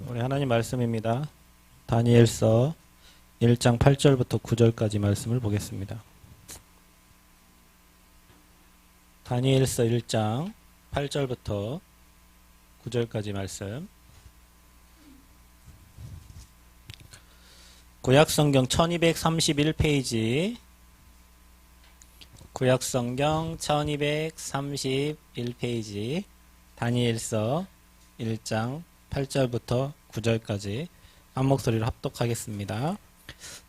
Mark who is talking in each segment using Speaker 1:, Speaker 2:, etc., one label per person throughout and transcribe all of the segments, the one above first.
Speaker 1: 우리 하나님 말씀입니다. 다니엘서 1장 8절부터 9절까지 말씀을 보겠습니다. 다니엘서 1장 8절부터 9절까지 말씀. 구약성경 1231페이지, 구약성경 1231페이지, 다니엘서 1장 8절부터 9절까지 한 목소리로 합독하겠습니다.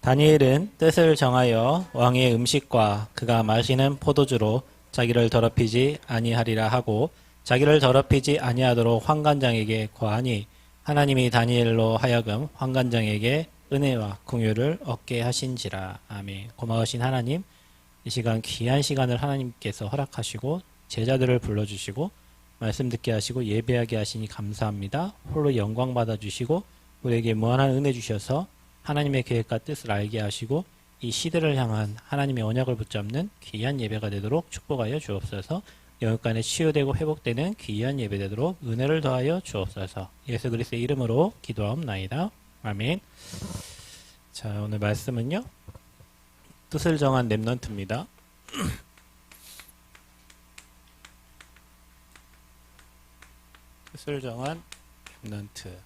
Speaker 1: 다니엘은 뜻을 정하여 왕의 음식과 그가 마시는 포도주로 자기를 더럽히지 아니하리라 하고 자기를 더럽히지 아니하도록 환관장에게 고하니 하나님이 다니엘로 하여금 환관장에게 은혜와 긍휼을 얻게 하신지라. 아멘. 고마우신 하나님, 이 시간 귀한 시간을 하나님께서 허락하시고 제자들을 불러주시고 말씀 듣게 하시고 예배하게 하시니 감사합니다. 홀로 영광 받아주시고 우리에게 무한한 은혜 주셔서 하나님의 계획과 뜻을 알게 하시고 이 시대를 향한 하나님의 언약을 붙잡는 귀한 예배가 되도록 축복하여 주옵소서. 영육간에 치유되고 회복되는 귀한 예배 되도록 은혜를 더하여 주옵소서. 예수 그리스도의 이름으로 기도하옵나이다. 아멘. 자, 오늘 말씀은요, 뜻을 정한 렘넌트입니다. 뜻을 정한 렘넌트.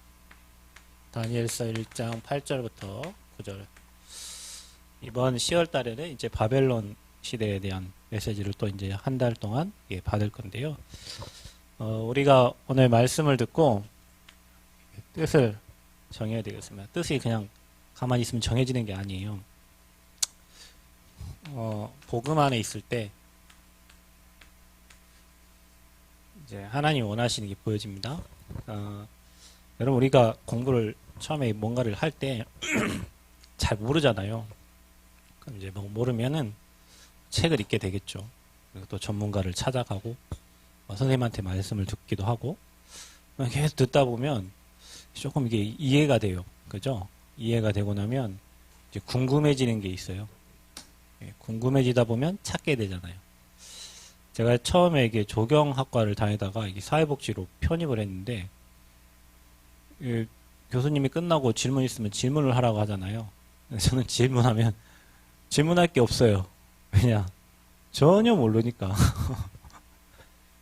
Speaker 1: 다니엘서 1장 8절부터 9절. 이번 10월 달에는 이제 바벨론 시대에 대한 메시지를 또 이제 한 달 동안 받을 건데요. 우리가 오늘 말씀을 듣고 뜻을 정해야 되겠습니다. 뜻이 그냥 가만히 있으면 정해지는 게 아니에요. 복음 안에 있을 때 이제 하나님 원하시는 게 보여집니다. 여러분, 우리가 공부를 처음에 뭔가를 할 때 잘 모르잖아요. 그럼 이제 뭐 모르면은 책을 읽게 되겠죠. 그리고 또 전문가를 찾아가고 선생님한테 말씀을 듣기도 하고 계속 듣다 보면 조금 이게 이해가 돼요. 그죠? 이해가 되고 나면 이제 궁금해지는 게 있어요. 궁금해지다 보면 찾게 되잖아요. 제가 처음에 이게 조경학과를 다니다가 이게 사회복지로 편입을 했는데 교수님이 끝나고 질문 있으면 질문을 하라고 하잖아요. 저는 질문하면 질문할 게 없어요. 왜냐? 전혀 모르니까.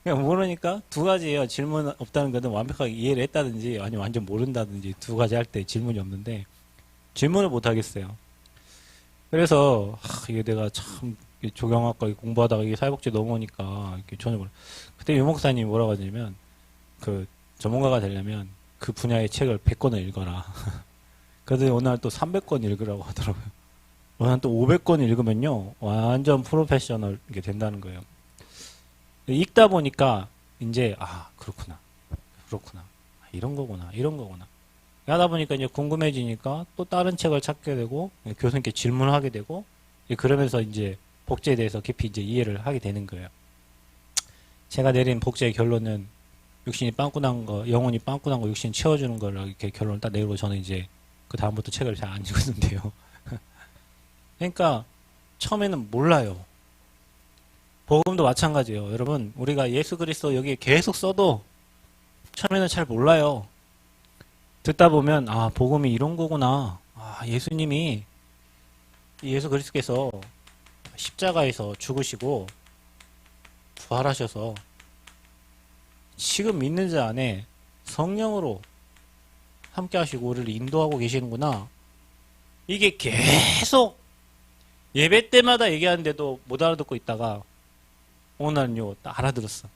Speaker 1: 그냥 모르니까 두 가지예요. 질문 없다는 것은 완벽하게 이해를 했다든지 아니면 완전 모른다든지 두 가지 할 때 질문이 없는데 질문을 못 하겠어요. 그래서 이게 내가 참 조경학과 공부하다가 이게 사회복지 넘어오니까 이게 전혀 몰라. 그때 유 목사님이 뭐라고 하냐면 그 전문가가 되려면 그 분야의 책을 100권을 읽어라. 그래서 어느 날 또 300권 읽으라고 하더라고요. 어느 날 또 500권 읽으면요 완전 프로페셔널 게 된다는 거예요. 읽다 보니까 이제 그렇구나 이런 거구나 하다 보니까 이제 궁금해지니까 또 다른 책을 찾게 되고 교수님께 질문을 하게 되고 그러면서 이제 복제에 대해서 깊이 이제 이해를 하게 되는 거예요. 제가 내린 복제의 결론은 육신이 빵꾸난 거, 영혼이 빵꾸난 거, 육신 채워주는 거를 이렇게 결론을 딱 내리고 저는 이제 그 다음부터 책을 잘 안 읽었는데요. 그러니까 처음에는 몰라요. 복음도 마찬가지예요. 여러분, 우리가 예수 그리스도 여기에 계속 써도 처음에는 잘 몰라요. 듣다 보면 복음이 이런 거구나. 예수님이 예수 그리스도께서 십자가에서 죽으시고 부활하셔서 지금 믿는 자 안에 성령으로 함께 하시고 우리를 인도하고 계시는구나. 이게 계속 예배 때마다 얘기하는데도 못 알아듣고 있다가 오늘은요 딱 알아들었어.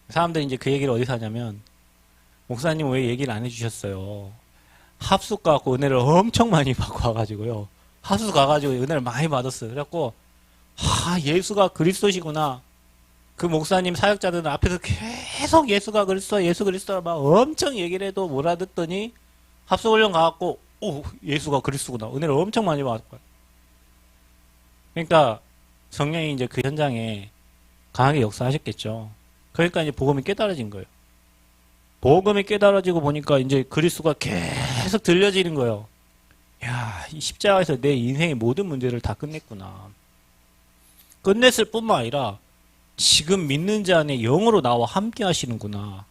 Speaker 1: 사람들이 이제 그 얘기를 어디서 하냐면 목사님 왜 얘기를 안 해주셨어요? 합숙 가갖고 은혜를 엄청 많이 받고 와가지고요. 합숙 가가지고 은혜를 많이 받았어요. 그래갖고 예수가 그리스도시구나. 그 목사님 사역자들은 앞에서 계속 예수가 그리스도 예수 그리스도를 막 엄청 얘기를 해도 못 알아듣더니 합숙훈련 가갖고 예수가 그리스도구나. 은혜를 엄청 많이 받았고요. 그러니까 성령이 이제 그 현장에 강하게 역사하셨겠죠. 그러니까 이제 복음이 깨달아진 거예요. 복음이 깨달아지고 보니까 이제 그리스도가 계속 들려지는 거예요. 야, 이 십자가에서 내 인생의 모든 문제를 다 끝냈구나. 끝냈을 뿐만 아니라 지금 믿는 자 안에 영으로 나와 함께 하시는구나.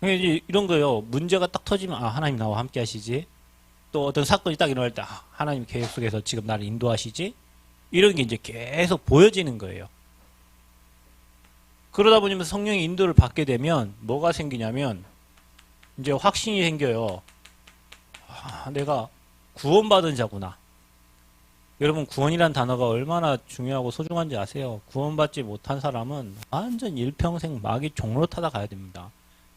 Speaker 1: 그러니까 이제 이런 거요. 문제가 딱 터지면, 아, 하나님 나와 함께 하시지. 또 어떤 사건이 딱 일어날 때, 아, 하나님 계획 속에서 지금 나를 인도하시지. 이런 게 이제 계속 보여지는 거예요. 그러다 보면 성령의 인도를 받게 되면 뭐가 생기냐면 이제 확신이 생겨요. 아, 내가 구원받은 자구나. 여러분, 구원이란 단어가 얼마나 중요하고 소중한지 아세요? 구원받지 못한 사람은 완전 일평생 마귀 종로 타다 가야 됩니다.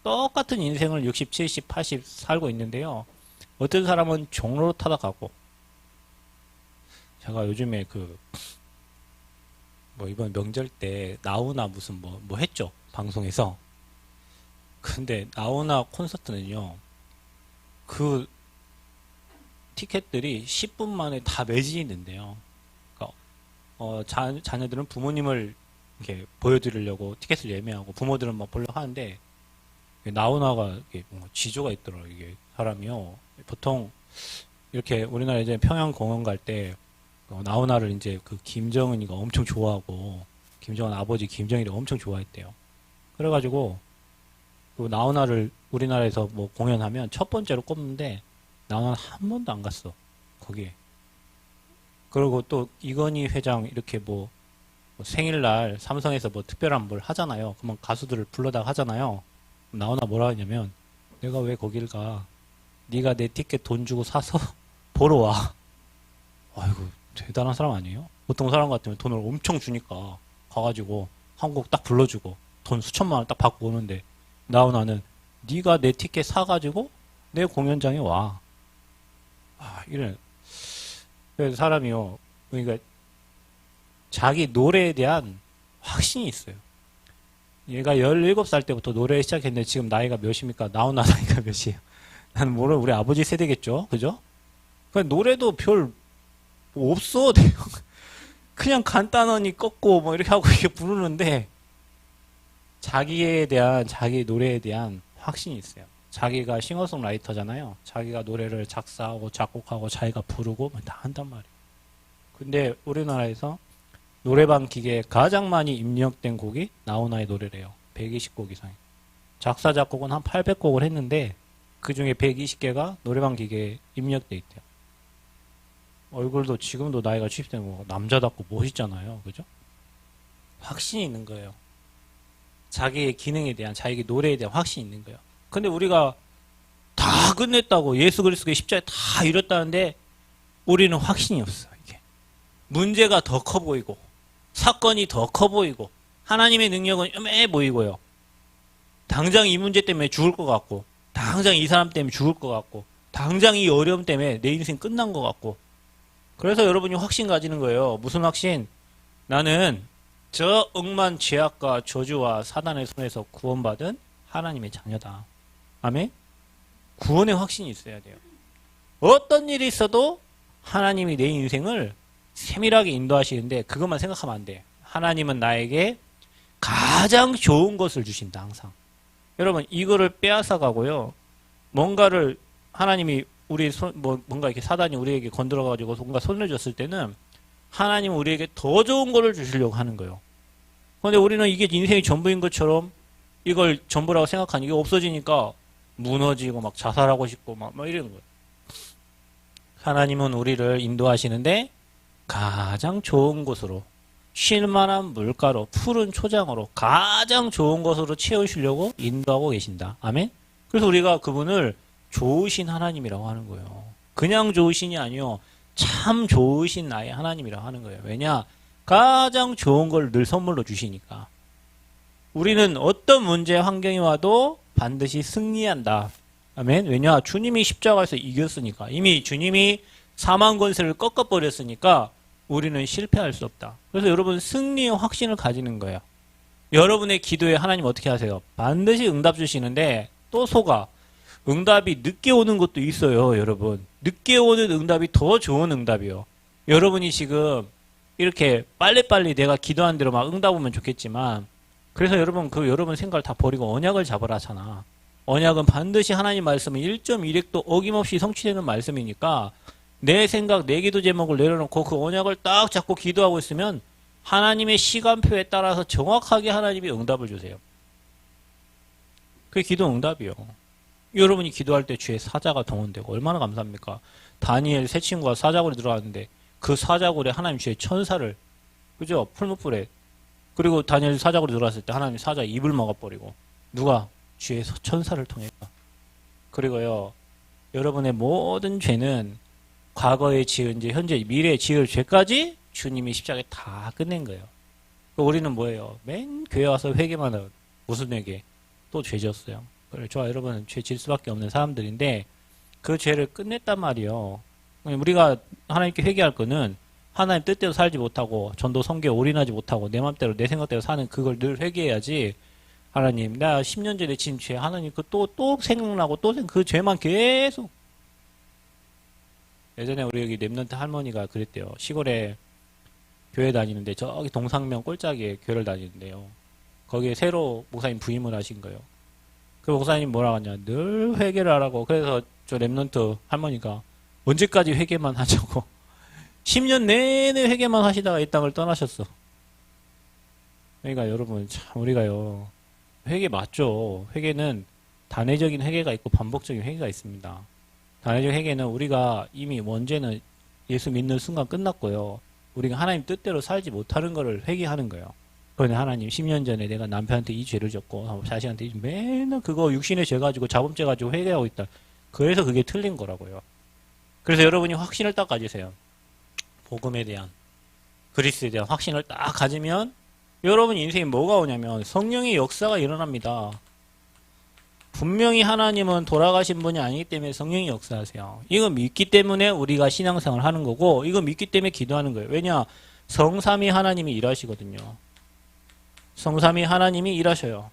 Speaker 1: 똑같은 인생을 60, 70, 80 살고 있는데요. 어떤 사람은 종로로 타다 가고, 제가 요즘에 이번 명절 때 나훈아 무슨 뭐 했죠? 방송에서. 근데 나훈아 콘서트는요, 그 티켓들이 10분 만에 다 매진이 된대요. 그러니까 자녀들은 부모님을 이렇게 보여드리려고 티켓을 예매하고 부모들은 막 보려고 하는데 나훈아가 이게 뭔가 지조가 있더라고요. 이게 사람이요. 보통 이렇게 우리나라 이제 평양공원 갈 때 나훈아를 이제 그 김정은이가 엄청 좋아하고 김정은 아버지 김정일이 엄청 좋아했대요. 그래가지고 그 나훈아를 우리나라에서 뭐 공연하면 첫 번째로 꼽는데 나훈아는 한 번도 안 갔어. 거기에. 그리고 또 이건희 회장 이렇게 뭐 생일날 삼성에서 뭐 특별한 뭘 하잖아요. 그러면 가수들을 불러다가 하잖아요. 나훈아 뭐라 하냐면 내가 왜 거길 가? 네가 내 티켓 돈 주고 사서 보러 와. 아이고 대단한 사람 아니에요? 보통 사람 같으면 돈을 엄청 주니까 가가지고 한국 딱 불러주고 돈 수천만 원 딱 받고 오는데 나훈아는 네가 내 티켓 사가지고 내 공연장에 와. 아, 이런 그래서 사람이요. 그러니까 자기 노래에 대한 확신이 있어요. 얘가 17살 때부터 노래 시작했는데 지금 나이가 몇입니까? 나훈아 나이가 몇이에요? 나는 모르 우리 아버지 세대겠죠? 그죠? 그러니까 노래도 별 없어. 그냥 간단하니 꺾고 뭐 이렇게 하고 이렇게 부르는데 자기에 대한 자기 노래에 대한 확신이 있어요. 자기가 싱어송라이터잖아요. 자기가 노래를 작사하고 작곡하고 자기가 부르고 다 한단 말이에요. 근데 우리나라에서 노래방 기계에 가장 많이 입력된 곡이 나훈아의 노래래요. 120곡 이상. 작사 작곡은 한 800곡을 했는데 그 중에 120개가 노래방 기계에 입력돼 있대요. 얼굴도 지금도 나이가 70대고 뭐 남자답고 멋있잖아요. 그죠? 확신이 있는 거예요. 자기의 기능에 대한 자기 노래에 대한 확신이 있는 거예요. 근데 우리가 다 끝냈다고 예수 그리스도의 십자가에 다 이뤘다는데 우리는 확신이 없어. 이게 문제가 더 커 보이고 사건이 더 커 보이고 하나님의 능력은 요매 보이고요. 당장 이 문제 때문에 죽을 것 같고 당장 이 사람 때문에 죽을 것 같고 당장 이 어려움 때문에 내 인생 끝난 것 같고 그래서 여러분이 확신 가지는 거예요. 무슨 확신? 나는 저 억만 죄악과 저주와 사단의 손에서 구원받은 하나님의 자녀다. 아멘? 구원의 확신이 있어야 돼요. 어떤 일이 있어도 하나님이 내 인생을 세밀하게 인도하시는데 그것만 생각하면 안 돼. 하나님은 나에게 가장 좋은 것을 주신다. 항상. 여러분 이거를 빼앗아 가고요. 뭔가를 하나님이 우리 뭔가 이렇게 사단이 우리에게 건드려 가지고 뭔가 손을 줬을 때는 하나님은 우리에게 더 좋은 거를 주시려고 하는 거예요. 그런데 우리는 이게 인생이 전부인 것처럼 이걸 전부라고 생각하니 이게 없어지니까 무너지고 막 자살하고 싶고 막 이러는 거예요. 하나님은 우리를 인도하시는데 가장 좋은 곳으로 쉴만한 물가로 푸른 초장으로 가장 좋은 것으로 채우시려고 인도하고 계신다. 아멘? 그래서 우리가 그분을 좋으신 하나님이라고 하는 거예요. 그냥 좋으신이 아니요. 참 좋으신 나의 하나님이라고 하는 거예요. 왜냐? 가장 좋은 걸 늘 선물로 주시니까. 우리는 어떤 문제 환경이 와도 반드시 승리한다. 아멘. 왜냐? 주님이 십자가에서 이겼으니까. 이미 주님이 사망 권세를 꺾어버렸으니까 우리는 실패할 수 없다. 그래서 여러분 승리의 확신을 가지는 거예요. 여러분의 기도에 하나님 어떻게 하세요? 반드시 응답 주시는데 또 속아. 응답이 늦게 오는 것도 있어요. 여러분. 늦게 오는 응답이 더 좋은 응답이요. 여러분이 지금 이렇게 빨리빨리 내가 기도한 대로 막 응답 오면 좋겠지만 그래서 여러분 여러분 생각을 다 버리고 언약을 잡으라 하잖아. 언약은 반드시 하나님 말씀은 1.1획도 어김없이 성취되는 말씀이니까 내 생각, 내 기도 제목을 내려놓고 그 언약을 딱 잡고 기도하고 있으면 하나님의 시간표에 따라서 정확하게 하나님이 응답을 주세요. 그게 기도 응답이요. 여러분이 기도할 때 주의 사자가 동원되고 얼마나 감사합니까? 다니엘 세 친구가 사자굴에 들어갔는데 그 사자굴에 하나님 주의 천사를, 그죠? 풀무불에. 그리고 다니엘 사자굴에 들어갔을 때 하나님 사자 입을 먹어버리고 누가? 주의 천사를 통했다. 그리고요, 여러분의 모든 죄는 과거에 지은 죄, 현재, 미래에 지을 죄까지 주님이 십자가에 다 끝낸 거예요. 우리는 뭐예요? 맨 교회 와서 회개만 하고 무슨 회개? 또 죄 지었어요. 그래, 좋아, 여러분, 죄 질 수밖에 없는 사람들인데 그 죄를 끝냈단 말이에요. 우리가 하나님께 회개할 거는 하나님 뜻대로 살지 못하고 전도 성교에 올인하지 못하고 내 맘대로 내 생각대로 사는 그걸 늘 회개해야지. 하나님, 나 10년 전에 지은 죄, 하나님 또 생각나고 그 죄만 계속. 예전에 우리 여기 랩런트 할머니가 그랬대요. 시골에 교회 다니는데 저기 동상면 꼴짝이에 교회를 다니는데요. 거기에 새로 목사님 부임을 하신 거예요. 그 목사님 뭐라고 하냐, 늘 회개를 하라고. 그래서 저 랩런트 할머니가 언제까지 회개만 하자고 10년 내내 회개만 하시다가 이 땅을 떠나셨어. 그러니까 여러분, 참 우리가요, 회개 맞죠. 회개는 단회적인 회개가 있고 반복적인 회개가 있습니다. 단회적 회개는 우리가 이미 원죄는 예수 믿는 순간 끝났고요. 우리가 하나님 뜻대로 살지 못하는 것을 회개하는 거예요. 그런데 하나님 10년 전에 내가 남편한테 이 죄를 졌고 자식한테 맨날 그거 육신의 죄 가지고 자범죄 가지고 회개하고 있다. 그래서 그게 틀린 거라고요. 그래서 여러분이 확신을 딱 가지세요. 복음에 대한, 그리스도에 대한 확신을 딱 가지면 여러분 인생에 뭐가 오냐면 성령의 역사가 일어납니다. 분명히 하나님은 돌아가신 분이 아니기 때문에 성령이 역사하세요. 이거 믿기 때문에 우리가 신앙생활을 하는 거고 이거 믿기 때문에 기도하는 거예요. 왜냐? 성삼위 하나님이 일하시거든요. 성삼위 하나님이 일하셔요.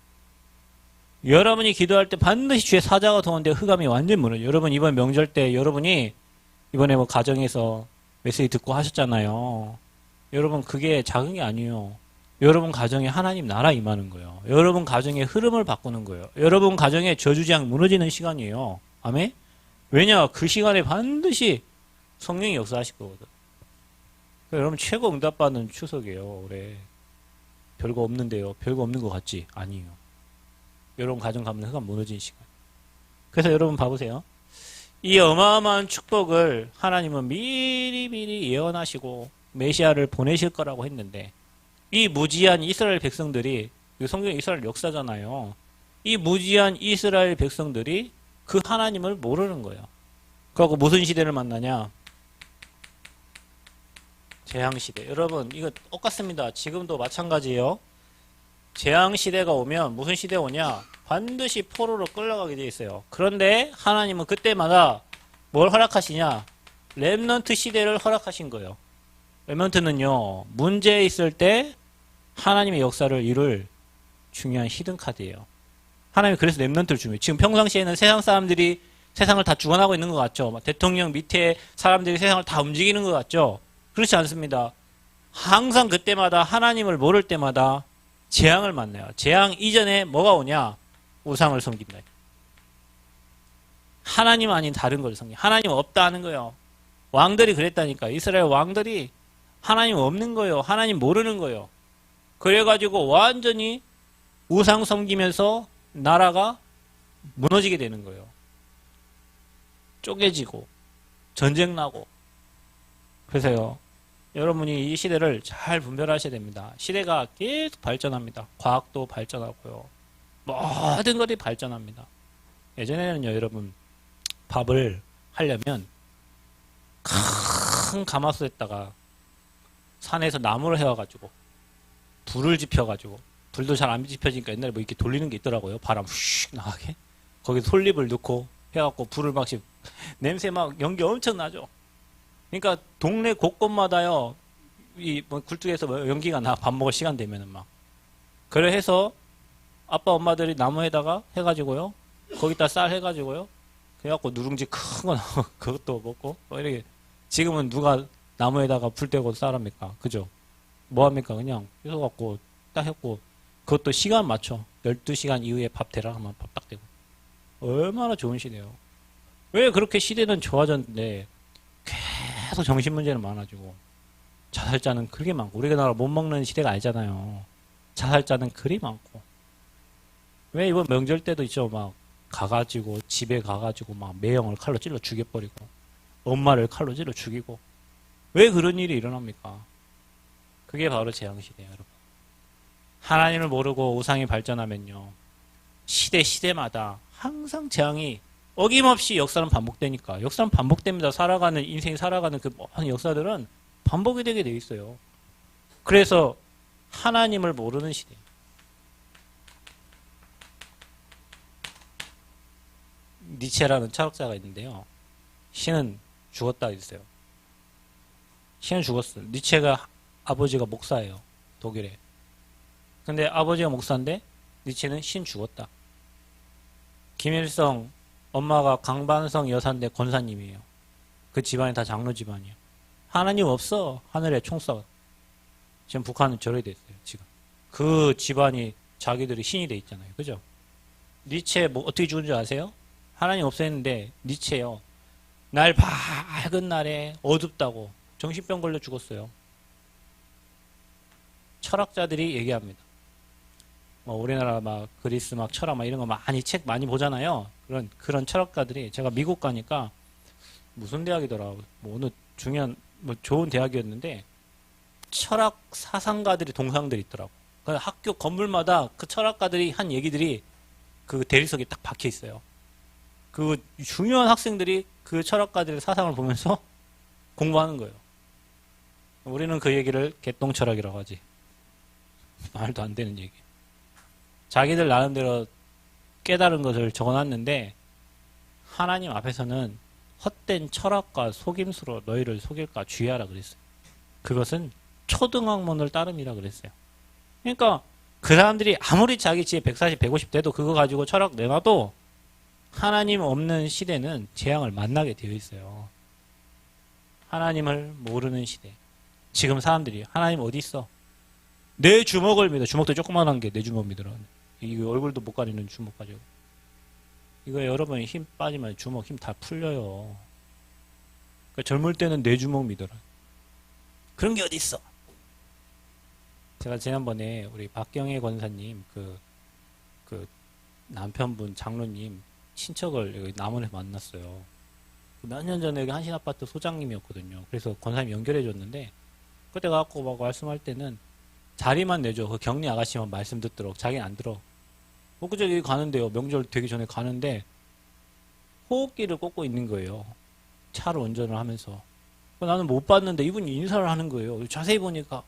Speaker 1: 여러분이 기도할 때 반드시 주의 사자가 동원되어 흑암이 완전히 무너져요. 여러분 이번 명절 때 여러분이 이번에 뭐 가정에서 메시지 듣고 하셨잖아요. 여러분 그게 작은 게 아니에요. 여러분 가정에 하나님 나라 임하는 거예요. 여러분 가정의 흐름을 바꾸는 거예요. 여러분 가정의 저주장 무너지는 시간이에요. 아멘? 왜냐? 그 시간에 반드시 성령이 역사하실 거거든. 여러분 최고 응답받는 추석이에요. 올해. 별거 없는데요. 별거 없는 것 같지? 아니에요. 여러분 가정 가면 흑암 무너진 시간. 그래서 여러분 봐보세요. 이 어마어마한 축복을 하나님은 미리 예언하시고 메시아를 보내실 거라고 했는데 이 무지한 이스라엘 백성들이, 성경이 이스라엘 역사잖아요. 이 무지한 이스라엘 백성들이 그 하나님을 모르는 거예요. 그리고 무슨 시대를 만나냐? 재앙시대. 여러분 이거 똑같습니다. 지금도 마찬가지예요. 재앙시대가 오면 무슨 시대 오냐? 반드시 포로로 끌려가게 돼 있어요. 그런데 하나님은 그때마다 뭘 허락하시냐? 렘넌트 시대를 허락하신 거예요. 렘넌트는요, 문제 있을 때 하나님의 역사를 이룰 중요한 히든카드예요. 하나님이 그래서 렘넌트를 주면, 지금 평상시에는 세상 사람들이 세상을 다 주관하고 있는 것 같죠? 대통령 밑에 사람들이 세상을 다 움직이는 것 같죠? 그렇지 않습니다. 항상 그때마다 하나님을 모를 때마다 재앙을 만나요. 재앙 이전에 뭐가 오냐? 우상을 섬긴다. 하나님 아닌 다른 걸 섬겨. 하나님 없다 하는 거예요. 왕들이 그랬다니까. 이스라엘 왕들이 하나님 없는 거예요. 하나님 모르는 거예요. 그래가지고 완전히 우상 섬기면서 나라가 무너지게 되는 거예요. 쪼개지고 전쟁 나고. 그래서요, 여러분이 이 시대를 잘 분별하셔야 됩니다. 시대가 계속 발전합니다. 과학도 발전하고요. 모든 것이 발전합니다. 예전에는요, 여러분, 밥을 하려면 큰 가마솥에다가 산에서 나무를 해와가지고 불을 지펴가지고, 불도 잘 안 지펴지니까 옛날에 뭐 이렇게 돌리는 게 있더라고요. 바람 휙 나가게. 거기 솔잎을 넣고 해갖고 불을 막 냄새 막 연기 엄청 나죠. 그러니까 동네 곳곳마다요, 이 뭐 굴뚝에서 뭐 연기가 나. 밥 먹을 시간 되면은 막. 그래 해서 아빠 엄마들이 나무에다가 해가지고요, 거기다 쌀 해가지고요, 그래갖고 누룽지 큰 거 나오고 그것도 먹고 뭐 이렇게. 지금은 누가 나무에다가 불 떼고 쌀합니까? 그죠? 뭐 합니까? 그냥 해서갖고 딱 했고, 그것도 시간 맞춰. 12시간 이후에 밥 대라 하면 밥 딱 되고. 얼마나 좋은 시대예요. 왜 그렇게 시대는 좋아졌는데 계속 정신 문제는 많아지고 자살자는 그렇게 많고. 우리나라 못 먹는 시대가 아니잖아요. 자살자는 그리 많고. 왜 이번 명절 때도 있죠. 막 가가지고 집에 가가지고 막 매형을 칼로 찔러 죽여버리고 엄마를 칼로 찔러 죽이고 왜 그런 일이 일어납니까? 그게 바로 재앙시대예요, 여러분. 하나님을 모르고 우상이 발전하면요. 시대마다 항상 재앙이 어김없이 역사는 반복되니까. 역사는 반복됩니다. 살아가는, 인생이 살아가는 그 모든 역사들은 반복이 되게 돼 있어요. 그래서 하나님을 모르는 시대. 니체라는 철학자가 있는데요. 신은 죽었다 했어요. 신은 죽었어요. 니체가 아버지가 목사예요. 독일에. 근데 아버지가 목사인데 니체는 신 죽었다. 김일성 엄마가 강반성 여사인데 권사님이에요. 그 집안이 다 장로 집안이에요. 하나님 없어. 하늘에 총 쏴. 지금 북한은 저래 됐어요. 지금 그 집안이 자기들이 신이 돼 있잖아요. 그죠? 니체 뭐 어떻게 죽은 줄 아세요? 하나님 없어 했는데 니체요. 날 밝은 날에 어둡다고 정신병 걸려 죽었어요. 철학자들이 얘기합니다. 뭐 우리나라 막 그리스 막 철학 막 이런 거 많이 책 많이 보잖아요. 그런 철학가들이 제가 미국 가니까 무슨 대학이더라. 뭐 어느 중요한 뭐 좋은 대학이었는데 철학 사상가들이 동상들이 있더라고. 그 학교 건물마다 그 철학가들이 한 얘기들이 그 대리석에 딱 박혀 있어요. 그 중요한 학생들이 그 철학가들의 사상을 보면서 공부하는 거예요. 우리는 그 얘기를 개똥철학이라고 하지. 말도 안 되는 얘기. 자기들 나름대로 깨달은 것을 적어놨는데 하나님 앞에서는 헛된 철학과 속임수로 너희를 속일까 주의하라 그랬어요. 그것은 초등학문을 따름이라 그랬어요. 그러니까 그 사람들이 아무리 자기 지혜 140, 150 돼도 그거 가지고 철학 내놔도 하나님 없는 시대는 재앙을 만나게 되어 있어요. 하나님을 모르는 시대. 지금 사람들이 하나님 어디 있어? 내 주먹을 믿어. 주먹도 조그만한 게 내 주먹 믿으라. 이거 얼굴도 못 가리는 주먹 가지고. 이거 여러분이 힘 빠지면 주먹 힘 다 풀려요. 그러니까 젊을 때는 내 주먹 믿어라. 그런 게 어디 있어? 제가 지난번에 우리 박경혜 권사님 그 남편분 장로님 친척을 여기 남원에서 만났어요. 몇 년 전에 여기 한신아파트 소장님이었거든요. 그래서 권사님 연결해 줬는데 그때 가갖고 막 말씀할 때는 자리만 내줘. 그 격리 아가씨만 말씀 듣도록. 자기는 안 들어. 그저 여기 가는데요. 명절 되기 전에 가는데 호흡기를 꽂고 있는 거예요. 차로 운전을 하면서. 나는 못 봤는데 이분이 인사를 하는 거예요. 자세히 보니까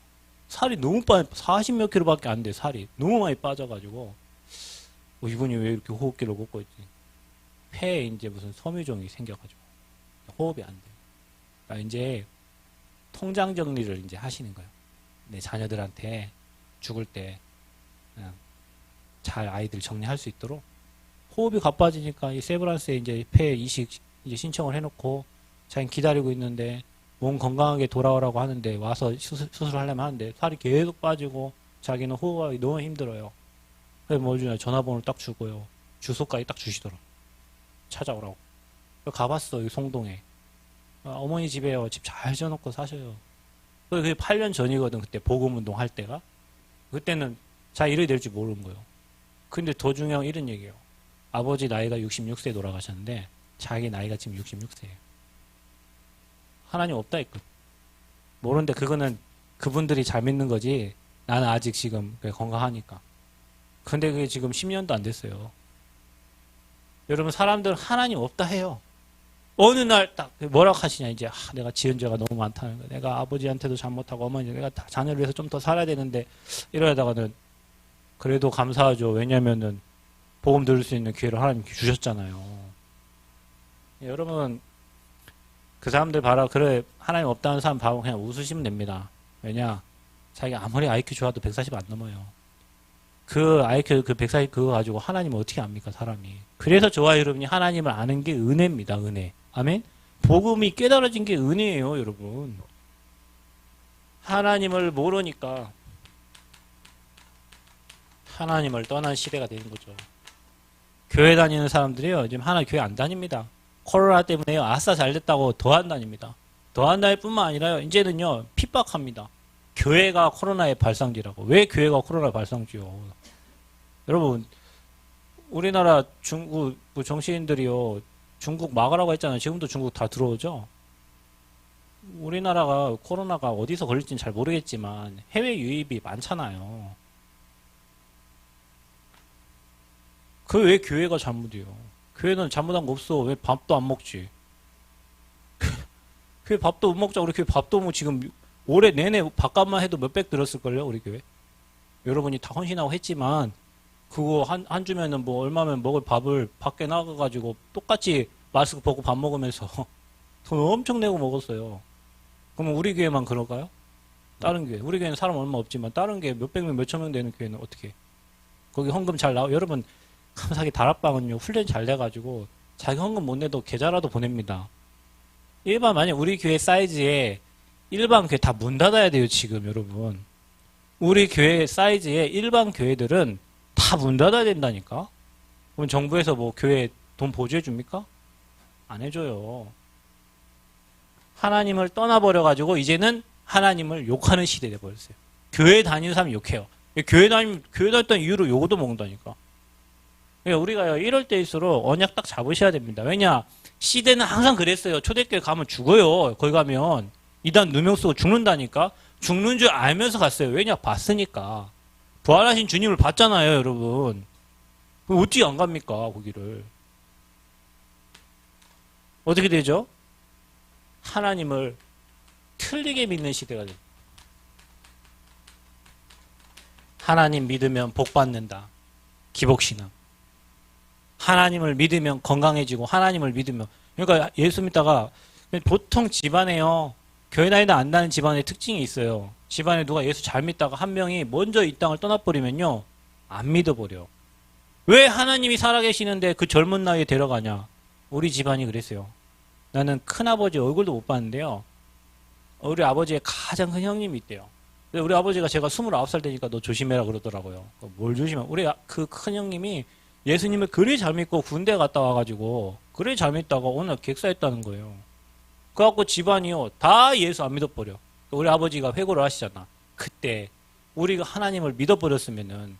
Speaker 1: 살이 너무 40몇 킬로밖에 안 돼. 살이 너무 많이 빠져가지고 이분이 왜 이렇게 호흡기를 꽂고 있지? 폐에 이제 무슨 섬유종이 생겨가지고 호흡이 안 돼요. 그러니까 이제 통장 정리를 이제 하시는 거예요. 내 자녀들한테 죽을 때 그냥 잘 아이들 정리할 수 있도록 호흡이 가빠지니까 이 세브란스에 이제 폐 이식 이제 신청을 해놓고 자기는 기다리고 있는데 몸 건강하게 돌아오라고 하는데 와서 수술하려면 하는데 살이 계속 빠지고 자기는 호흡하기 너무 힘들어요. 그래서 뭐 주냐 전화번호를 딱 주고요. 주소까지 딱 주시더라고. 찾아오라고. 가봤어. 이 송동에. 어머니 집에요. 집 잘 지어놓고 사셔요. 그게 8년 전이거든. 그때 복음운동 할 때가. 그때는 잘 이래 될지 모르는 거예요. 근데 더 중요한 건 이런 얘기예요. 아버지 나이가 66세에 돌아가셨는데 자기 나이가 지금 66세예요. 하나님 없다 했거든. 모르는데 그거는 그분들이 잘 믿는 거지 나는 아직 지금 건강하니까. 근데 그게 지금 10년도 안 됐어요. 여러분 사람들은 하나님 없다 해요. 어느 날 딱 뭐라고 하시냐 이제 내가 지은 죄가 너무 많다는 거. 내가 아버지한테도 잘못하고 어머니 내가 자녀를 위해서 좀 더 살아야 되는데 이러다가는 그래도 감사하죠. 왜냐면은 복음 들을 수 있는 기회를 하나님 주셨잖아요. 여러분 그 사람들 봐라. 그래 하나님 없다는 사람 봐고 그냥 웃으시면 됩니다. 왜냐 자기가 아무리 IQ 좋아도 140 안 넘어요. 그 IQ 그 140 그거 가지고 하나님을 어떻게 압니까 사람이. 그래서 저와 여러분이 하나님을 아는 게 은혜입니다. 은혜. 아멘. 복음이 깨달아진 게 은혜예요 여러분. 하나님을 모르니까 하나님을 떠난 시대가 되는 거죠. 교회 다니는 사람들이요 지금 하나 교회 안 다닙니다. 코로나 때문에요. 아싸 잘됐다고 더 안 다닙니다. 더 안 다닐 뿐만 아니라요. 이제는요 핍박합니다. 교회가 코로나의 발상지라고. 왜 교회가 코로나 발상지요? 여러분 우리나라 중국 그 정치인들이요. 중국 막으라고 했잖아요. 지금도 중국 다 들어오죠. 우리나라가 코로나가 어디서 걸릴지는 잘 모르겠지만 해외 유입이 많잖아요. 그 왜 교회가 잘못이요? 교회는 잘못한 거 없어. 왜 밥도 안 먹지? 교회 밥도 못 먹자. 우리 교회 밥도 뭐 지금 올해 내내 밥값만 해도 몇백 들었을걸요? 우리 교회. 여러분이 다 헌신하고 했지만 그거 한 주면은 뭐 얼마면 먹을 밥을 밖에 나가가지고 똑같이 마스크 벗고 밥 먹으면서 돈 엄청 내고 먹었어요. 그러면 우리 교회만 그럴까요? 다른 교회. 우리 교회는 사람 얼마 없지만 다른 교회 몇백 명, 몇천 명 되는 교회는 어떻게 해? 거기 헌금 잘 나오. 여러분 감사하게 다락방은요 훈련 잘 돼가지고 자기 헌금 못 내도 계좌라도 보냅니다. 일반 만약 우리 교회 사이즈에 일반 교회 다 문 닫아야 돼요 지금 여러분. 우리 교회 사이즈의 일반 교회들은 다 문 닫아야 된다니까. 그럼 정부에서 뭐 교회 돈 보조해 줍니까? 안 해줘요. 하나님을 떠나버려가지고 이제는 하나님을 욕하는 시대 돼버렸어요. 교회 다니는 사람이 욕해요. 교회 다녔던 이유로 욕도 먹는다니까. 그러니까 우리가 이럴 때일수록 언약 딱 잡으셔야 됩니다. 왜냐? 시대는 항상 그랬어요. 초대교회 가면 죽어요. 거기 가면 이단 누명 쓰고 죽는다니까. 죽는 줄 알면서 갔어요. 왜냐? 봤으니까. 부활하신 주님을 봤잖아요, 여러분. 어떻게 안 갑니까, 거기를. 어떻게 되죠? 하나님을 틀리게 믿는 시대가 됩니다. 하나님 믿으면 복 받는다. 기복신앙. 하나님을 믿으면 건강해지고 하나님을 믿으면 그러니까 예수 믿다가 보통 집안에요. 교회 다니다 안 다는 집안의 특징이 있어요. 집안에 누가 예수 잘 믿다가 한 명이 먼저 이 땅을 떠나버리면요. 안 믿어버려. 왜 하나님이 살아계시는데 그 젊은 나이에 데려가냐. 우리 집안이 그랬어요. 나는 큰아버지 얼굴도 못 봤는데요. 우리 아버지의 가장 큰 형님이 있대요. 우리 아버지가 제가 29살 되니까 너 조심해라 그러더라고요. 뭘 조심해? 우리 그 큰 형님이 예수님을 그리 잘 믿고 군대 갔다 와가지고 그리 잘 믿다가 오늘 객사했다는 거예요. 그래갖고 집안이요 다 예수 안 믿어버려. 우리 아버지가 회고를 하시잖아. 그때 우리가 하나님을 믿어버렸으면은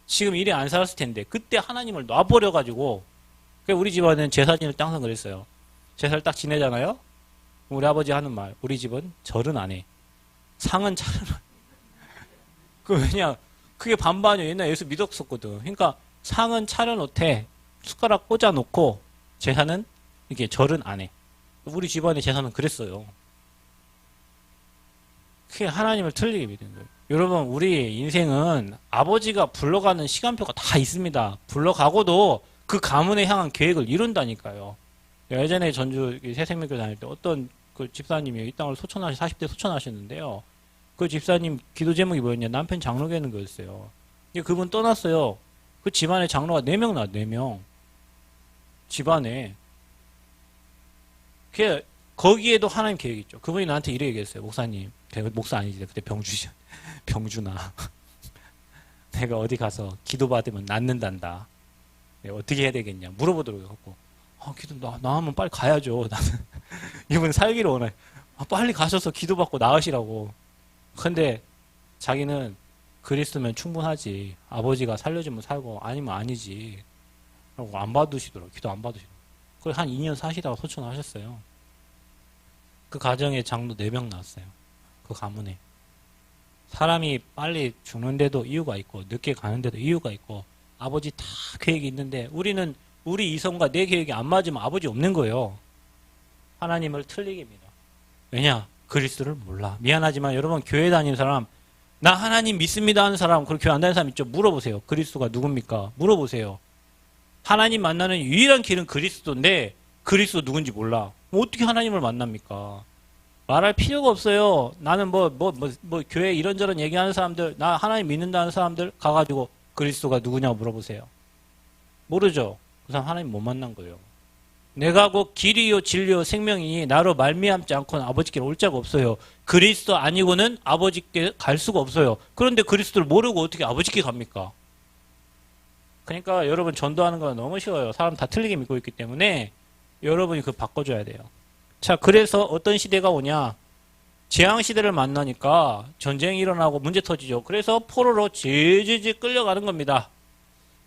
Speaker 1: 지금 이래 안 살았을 텐데 그때 하나님을 놔버려가지고 우리 집안은 제사진을 항상 그랬어요. 제사를 딱 지내잖아요. 우리 아버지 하는 말 우리 집은 절은 안 해. 상은 차려놔. 왜냐 그게 반반이에요. 옛날에 예수 믿었었거든. 그러니까 상은 차려놓되 숟가락 꽂아놓고 제사는 이게 절은 안 해. 우리 집안의 제사는 그랬어요. 그게 하나님을 틀리게 믿는 거예요. 여러분 우리 인생은 아버지가 불러가는 시간표가 다 있습니다. 불러가고도 그 가문에 향한 계획을 이룬다니까요. 예전에 전주 새생명교회 다닐 때 어떤 그 집사님이 이 땅을 40대 소천하셨는데요. 그 집사님 기도 제목이 뭐였냐? 남편 장로 되는 거였어요. 그분 떠났어요. 그 집안에 장로가 4명 나왔 4명. 집안에. 거기에도 하나님 계획이 있죠. 그분이 나한테 이래 얘기했어요. 목사님. 목사 아니지. 그때 병주죠. 병주나. 내가 어디 가서 기도 받으면 낫는단다. 내가 어떻게 해야 되겠냐. 물어보더라고요. 기도 나으면 빨리 가야죠. 나는. 이분 살기를 원해. 빨리 가셔서 기도 받고 나으시라고. 근데 자기는 그리스도면 충분하지. 아버지가 살려주면 살고 아니면 아니지. 그리고 안 받으시더라고요. 기도 안 받으시더라고요. 그래서 한 2년 사시다가 소천하셨어요. 그 가정에 장로 4명 나왔어요. 그 가문에. 사람이 빨리 죽는데도 이유가 있고 늦게 가는데도 이유가 있고 아버지 다 계획이 있는데 우리는 우리 이성과 내 계획이 안 맞으면 아버지 없는 거예요. 하나님을 틀리게 믿어. 왜냐? 그리스도를 몰라. 미안하지만 여러분 교회 다니는 사람 나 하나님 믿습니다 하는 사람 그리고 교회 안 다니는 사람 있죠? 물어보세요. 그리스도가 누굽니까? 물어보세요. 하나님 만나는 유일한 길은 그리스도인데 그리스도 누군지 몰라. 어떻게 하나님을 만납니까? 말할 필요가 없어요. 나는 교회 이런저런 얘기하는 사람들, 나 하나님 믿는다는 사람들 가가지고 그리스도가 누구냐고 물어보세요. 모르죠? 그 사람 하나님 못 만난 거예요. 내가 곧 길이요 진리요 생명이니 나로 말미암지 않고는 아버지께 올 자가 없어요. 그리스도 아니고는 아버지께 갈 수가 없어요. 그런데 그리스도를 모르고 어떻게 아버지께 갑니까? 그러니까 여러분 전도하는 건 너무 쉬워요. 사람 다 틀리게 믿고 있기 때문에 여러분이 그거 바꿔줘야 돼요. 자, 그래서 어떤 시대가 오냐? 재앙시대를 만나니까 전쟁이 일어나고 문제 터지죠. 그래서 포로로 질질질 끌려가는 겁니다.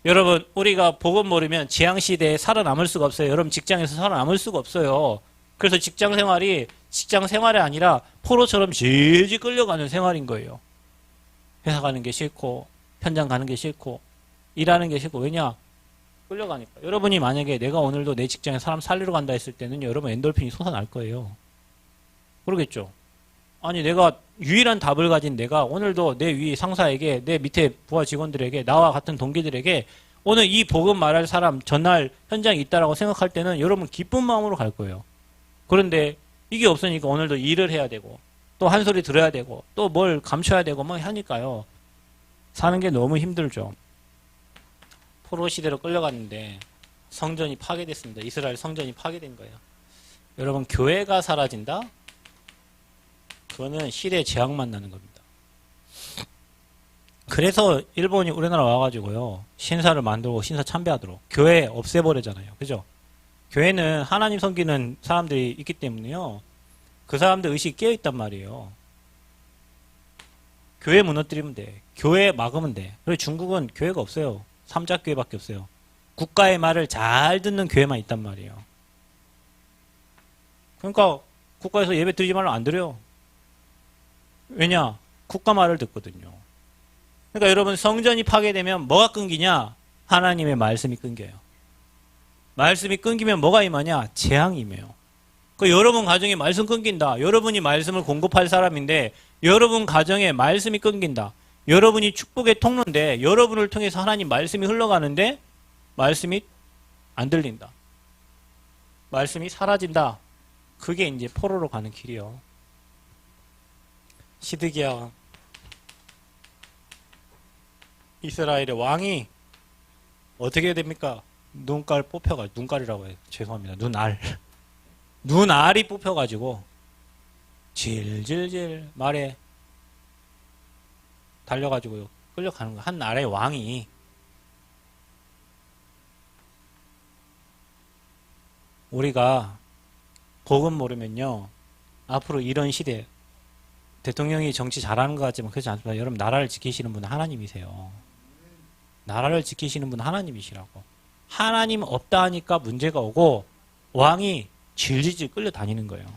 Speaker 1: 여러분, 우리가 복음 모르면 재앙시대에 살아남을 수가 없어요. 여러분, 직장에서 살아남을 수가 없어요. 그래서 직장 생활이 아니라 포로처럼 질질 끌려가는 생활인 거예요. 회사 가는 게 싫고, 현장 가는 게 싫고, 일하는 게 싫고, 왜냐? 끌려가니까. 여러분이 만약에 내가 오늘도 내 직장에 사람 살리러 간다 했을 때는 여러분 엔돌핀이 솟아날 거예요. 그러겠죠? 아니, 내가 유일한 답을 가진 내가 오늘도 내 위 상사에게, 내 밑에 부하 직원들에게, 나와 같은 동기들에게 오늘 이 복음 말할 사람 전날 현장에 있다라고 생각할 때는 여러분 기쁜 마음으로 갈 거예요. 그런데 이게 없으니까 오늘도 일을 해야 되고, 또 한 소리 들어야 되고, 또 뭘 감춰야 되고 막 하니까요. 사는 게 너무 힘들죠. 포로 시대로 끌려갔는데 성전이 파괴됐습니다. 이스라엘 성전이 파괴된 거예요. 여러분, 교회가 사라진다? 그거는 시대의 재앙만 나는 겁니다. 그래서 일본이 우리나라 와가지고요, 신사를 만들고 신사 참배하도록 교회 없애버리잖아요. 그죠? 교회는 하나님 섬기는 사람들이 있기 때문에요, 그 사람들 의식이 깨어있단 말이에요. 교회 무너뜨리면 돼. 교회 막으면 돼. 그리고 중국은 교회가 없어요. 삼자교회밖에 없어요. 국가의 말을 잘 듣는 교회만 있단 말이에요. 그러니까 국가에서 예배 드리지 말라면 안 드려요. 왜냐? 국가 말을 듣거든요. 그러니까 여러분, 성전이 파괴되면 뭐가 끊기냐? 하나님의 말씀이 끊겨요. 말씀이 끊기면 뭐가 임하냐? 재앙이 임해요. 그 여러분 가정에 말씀 끊긴다. 여러분이 말씀을 공급할 사람인데 여러분 가정에 말씀이 끊긴다. 여러분이 축복의 통로인데 여러분을 통해서 하나님 말씀이 흘러가는데 말씀이 안 들린다. 말씀이 사라진다. 그게 이제 포로로 가는 길이요. 시드기야, 이스라엘의 왕이 어떻게 됩니까? 눈깔 뽑혀가지고, 눈깔이라고 해요. 죄송합니다. 눈알이 뽑혀가지고 질질질 말에 달려가지고요, 끌려가는 거예요. 한 나라의 왕이. 우리가 복음 모르면요, 앞으로 이런 시대, 대통령이 정치 잘하는 것 같지만 그렇지 않습니다. 여러분, 나라를 지키시는 분은 하나님이세요. 나라를 지키시는 분은 하나님이시라고. 하나님 없다 하니까 문제가 오고 왕이 질질질 끌려다니는 거예요.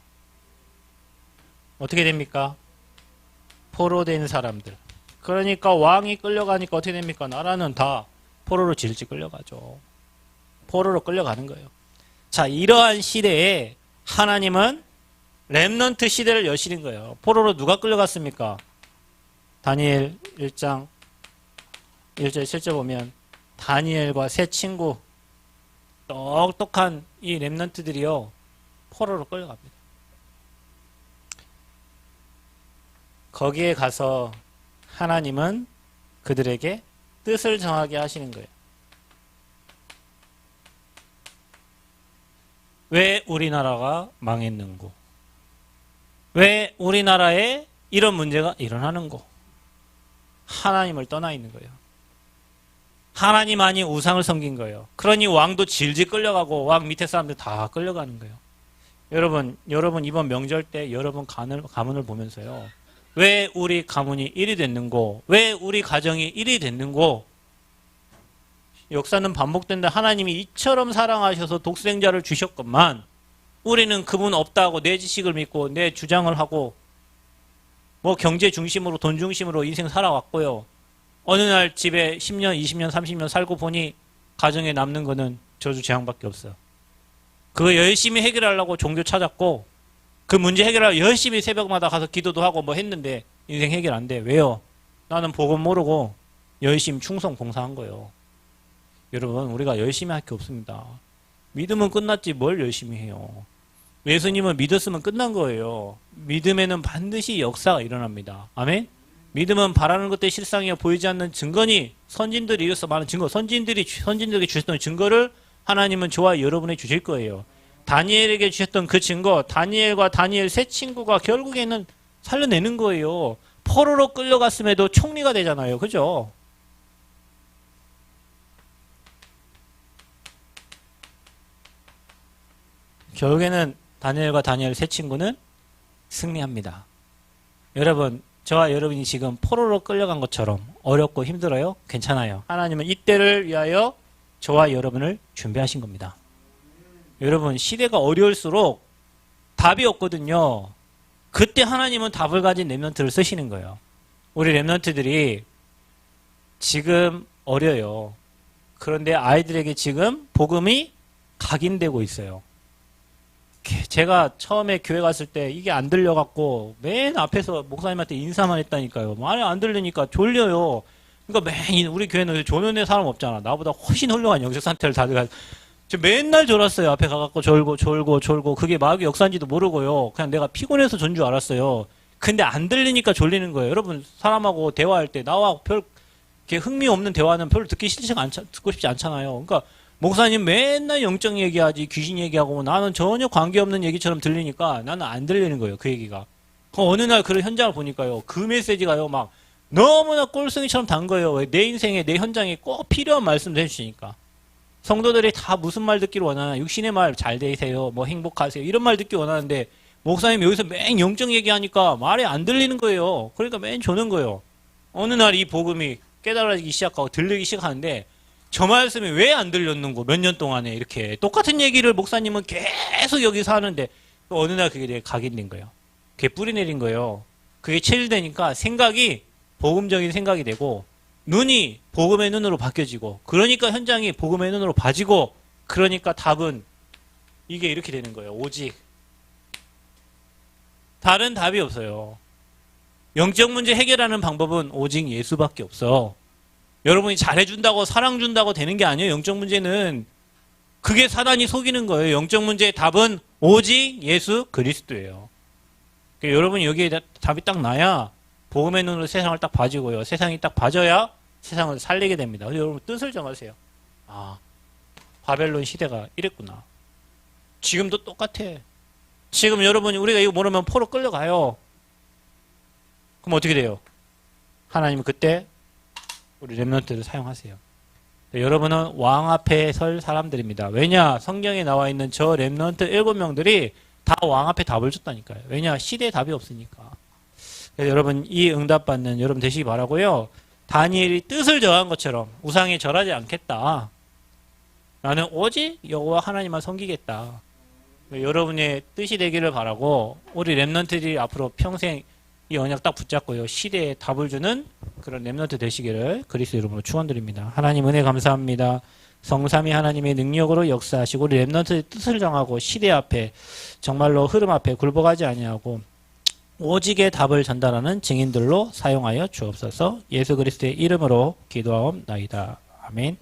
Speaker 1: 어떻게 됩니까? 포로된 사람들. 그러니까 왕이 끌려가니까 어떻게 됩니까? 나라는 다 포로로 질질 끌려가죠. 포로로 끌려가는 거예요. 자, 이러한 시대에 하나님은 렘넌트 시대를 여시는 거예요. 포로로 누가 끌려갔습니까? 다니엘 1장 1절 7절 보면 다니엘과 세 친구, 똑똑한 이 렘넌트들이요, 포로로 끌려갑니다. 거기에 가서 하나님은 그들에게 뜻을 정하게 하시는 거예요. 왜 우리나라가 망했는고? 왜 우리나라에 이런 문제가 일어나는고? 하나님을 떠나 있는 거예요. 하나님 아닌 우상을 섬긴 거예요. 그러니 왕도 질질 끌려가고 왕 밑에 사람들 다 끌려가는 거예요. 여러분 이번 명절 때 여러분 가문을 보면서요, 왜 우리 가문이 일이 됐는고? 왜 우리 가정이 일이 됐는고? 역사는 반복된다. 하나님이 이처럼 사랑하셔서 독생자를 주셨건만 우리는 그분 없다고 내 지식을 믿고 내 주장을 하고 뭐 경제 중심으로, 돈 중심으로 인생 살아왔고요. 어느 날 집에 10년, 20년, 30년 살고 보니 가정에 남는 거는 저주 재앙밖에 없어요. 그거 열심히 해결하려고 종교 찾았고 그 문제 해결하려고 열심히 새벽마다 가서 기도도 하고 뭐 했는데 인생 해결 안 돼. 왜요? 나는 복음 모르고 열심히 충성 봉사한 거예요. 여러분, 우리가 열심히 할 게 없습니다. 믿으면 끝났지 뭘 열심히 해요. 예수님은 믿었으면 끝난 거예요. 믿음에는 반드시 역사가 일어납니다. 아멘? 믿음은 바라는 것들의 실상이요 보이지 않는 증거니 선진들이 이로써 많은 증거, 선진들에게 주셨던 증거를 하나님은 저와 여러분에게 주실 거예요. 다니엘에게 주셨던 그 증거, 다니엘과 다니엘 세 친구가 결국에는 살려내는 거예요. 포로로 끌려갔음에도 총리가 되잖아요. 그죠? 결국에는 다니엘과 다니엘 세 친구는 승리합니다. 여러분, 저와 여러분이 지금 포로로 끌려간 것처럼 어렵고 힘들어요? 괜찮아요. 하나님은 이때를 위하여 저와 여러분을 준비하신 겁니다. 여러분, 시대가 어려울수록 답이 없거든요. 그때 하나님은 답을 가진 렘넌트를 쓰시는 거예요. 우리 렘넌트들이 지금 어려요. 그런데 아이들에게 지금 복음이 각인되고 있어요. 제가 처음에 교회 갔을 때 이게 안 들려갖고 맨 앞에서 목사님한테 인사만 했다니까요. 말이 안 들리니까 졸려요. 그러니까 맨 우리 교회는 조는애 사람 없잖아. 나보다 훨씬 훌륭한 영적 상태를 다들 가지고 저 맨날 졸았어요. 앞에 가갖고 졸고 그게 마귀 역사인지도 모르고요. 그냥 내가 피곤해서 존 줄 알았어요. 근데 안 들리니까 졸리는 거예요. 여러분 사람하고 대화할 때 나와 별 이렇게 흥미없는 대화는 별로 듣고 싶지 않잖아요. 그러니까 목사님 맨날 영적 얘기하지 귀신 얘기하고 나는 전혀 관계없는 얘기처럼 들리니까 나는 안 들리는 거예요. 그 얘기가. 어느 날 그런 현장을 보니까요. 그 메시지가요. 막 너무나 꼴송이처럼 단 거예요. 내 인생에 내 현장에 꼭 필요한 말씀을 해주시니까. 성도들이 다 무슨 말 듣기를 원하나 육신의 말 잘 되세요. 뭐 행복하세요. 이런 말 듣기 원하는데 목사님 여기서 맨 영적 얘기하니까 말이 안 들리는 거예요. 그러니까 맨 조는 거예요. 어느 날 이 복음이 깨달아지기 시작하고 들리기 시작하는데 저 말씀이 왜 안 들렸는고 몇 년 동안에 이렇게 똑같은 얘기를 목사님은 계속 여기서 하는데 또 어느 날 그게 각인된 거예요. 그게 뿌리내린 거예요. 그게 체질되니까 생각이 복음적인 생각이 되고 눈이 복음의 눈으로 바뀌어지고 그러니까 현장이 복음의 눈으로 봐지고 그러니까 답은 이게 이렇게 되는 거예요. 오직 다른 답이 없어요. 영적 문제 해결하는 방법은 오직 예수밖에 없어. 여러분이 잘해준다고 사랑 준다고 되는 게 아니에요. 영적 문제는 그게 사단이 속이는 거예요. 영적 문제의 답은 오직 예수 그리스도예요. 그러니까 여러분이 여기에 답이 딱 나야 복음의 눈으로 세상을 딱 봐지고요. 세상이 딱 봐져야 세상을 살리게 됩니다. 여러분 뜻을 정하세요. 아, 바벨론 시대가 이랬구나. 지금도 똑같아. 지금 여러분이 우리가 이거 모르면 포로 끌려가요. 그럼 어떻게 돼요? 하나님은 그때 우리 렘넌트를 사용하세요. 여러분은 왕 앞에 설 사람들입니다. 왜냐? 성경에 나와 있는 저 렘넌트 7명들이 다 왕 앞에 답을 줬다니까요. 왜냐? 시대에 답이 없으니까. 그래서 여러분 이 응답받는 여러분 되시기 바라고요. 다니엘이 뜻을 정한 것처럼 우상에 절하지 않겠다. 나는 오직 여호와 하나님만 섬기겠다. 여러분의 뜻이 되기를 바라고 우리 렘넌트들이 앞으로 평생 이 언약 딱 붙잡고요. 시대에 답을 주는 그런 렘넌트 되시기를 그리스도 이름으로 축원드립니다. 하나님 은혜 감사합니다. 성삼위 하나님의 능력으로 역사하시고 우리 렘넌트의 뜻을 정하고 시대 앞에 정말로 흐름 앞에 굴복하지 아니하고 오직의 답을 전달하는 증인들로 사용하여 주옵소서. 예수 그리스도의 이름으로 기도하옵나이다. 아멘.